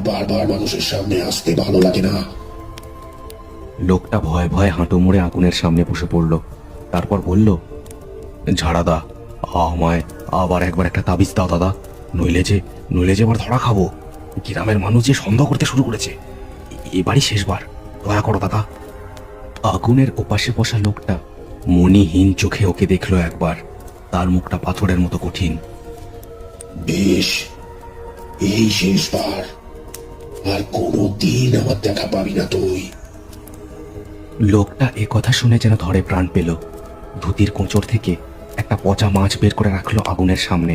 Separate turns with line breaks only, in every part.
বারবার মানুষের সামনে আসতে ভালো লাগে না।
লোকটা ভয়ে ভয়ে হাঁটু মুড়ে আগুনের সামনে বসে পড়ল। তারপর বলল, ঝাড়াদা, আমায় আবার একবার একটা তাবিজ দাও দাদা, নইলে যে আবার ধরা খাবো। গ্রামের মানুষ যে সন্দেহ করতে শুরু করেছে। এবারই শেষবার, দয়া করো দাদা। আগুনের ওপাশে বসা লোকটা মনিহীন চোখে ওকে দেখলো একবার। তার মুখটা পাথরের মতো কঠিন।
বেশ, এই শেষবার, আর কোনো দিন আমার দেখা পাবি না তুই।
লোকটা এ কথা শুনে যেন ধরে প্রাণ পেল। ধুতির কোঁচড় থেকে একটা পচা মাছ বের করে রাখলো আগুনের সামনে।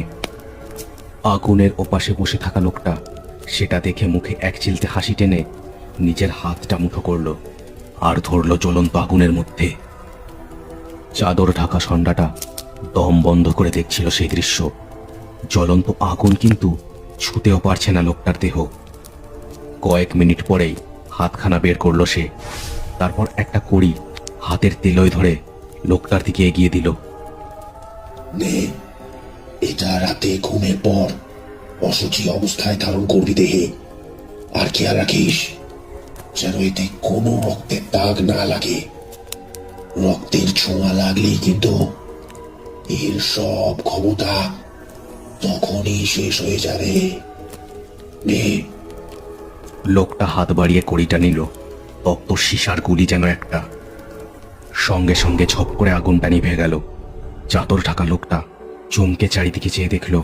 আগুনের ওপাশে বসে থাকা লোকটা সেটা দেখে মুখে এক চিলতে হাসি টেনে নিজের হাতটা মুঠো করলো আর ধরলো জ্বলন্ত আগুনের মধ্যে। চাদর ঢাকা সন্ডাটা দম বন্ধ করে দেখছিল সেই দৃশ্য। জ্বলন্ত আগুন কিন্তু ছুতেও পারছে না লোকটার দেহ। কয়েক মিনিট পরেই হাতখানা বের করলো সে। তারপর একটা কড়ি হাতের তেলোয় ধরে লোকটার দিকে এগিয়ে দিল।
নে, এটা রাতে ঘুমের পর অশুচি অবস্থায় ধারণ করবি দেহে। আর খেয়াল রাখিস যেন এতে কোনো রক্তের দাগ না লাগে। রক্তের ছোঁয়া লাগলেই কিন্তু এর সব ক্ষমতা তখনই শেষ হয়ে যাবে। নে।
লোকটা হাত বাড়িয়ে কড়িটা নিল। তপ্ত সীসার গুলি যেন একটা। সঙ্গে সঙ্গে ঝপ করে আগুনটা নিভে গেল। চাদর ঢাকা লোকটা চমকে চারিদিকে চেয়ে দেখল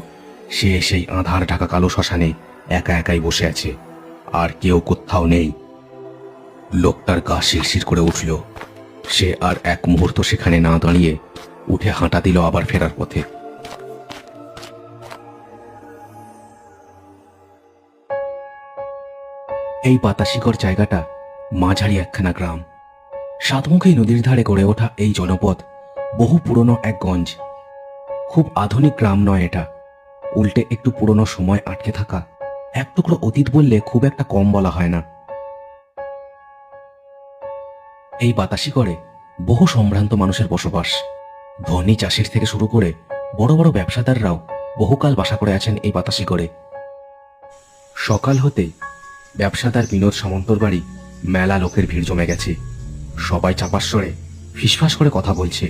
সে সেই আঁধার ঢাকা কালো শ্মশানে একা একাই বসে আছে, আর কেউ কোথাও নেই। লোকটার গা শিরশির করে উঠল। সে আর এক মুহূর্ত সেখানে না দাঁড়িয়ে উঠে হাঁটা দিল আবার ফেরার পথে। এই বাতাসিকর জায়গাটা মাঝারি একখানা গ্রাম। সাতমুখী নদীর ধারে গড়ে ওঠা এই জনপদ বহু পুরনো এক গঞ্জ। খুব আধুনিক গ্রাম নয় এটা, উল্টে একটু পুরনো সময় আটকে থাকা এক টুকরো অতীত বললে খুব একটা কম বলা হয় না। এই বাতাসিকরে বহু সম্ভ্রান্ত মানুষের বসবাস। ধনী চাষির থেকে শুরু করে বড় বড় ব্যবসাদাররাও বহুকাল বাসা করে আছেন এই বাতাসিকরে। সকাল হতেই ব্যবসাদার বিনোদ সামন্তর বাড়ি মেলা লোকের ভিড় জমে গেছে। সবাই চাপার স্বরে ফিসফাস করে কথা বলছে।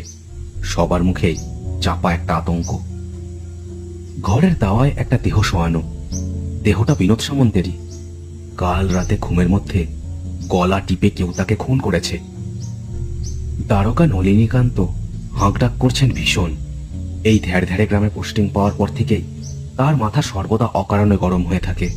সবার মুখেই চাপা একটা আতঙ্ক। ঘরের দাওয়ায় একটা দেহ শোয়ানো। দেহটা বিনোদ সামন্তেরই। কাল রাতে ঘুমের মধ্যে গলা টিপে কেউ তাকে খুন করেছে। দ্বারকা নলিনীকান্ত হাঁকডাক করছেন ভীষণ। এই ধ্যাড় ধ্যাড়ে গ্রামে পোস্টিং পাওয়ার পর থেকেই তার মাথা সর্বদা অকারণে গরম হয়ে থাকে।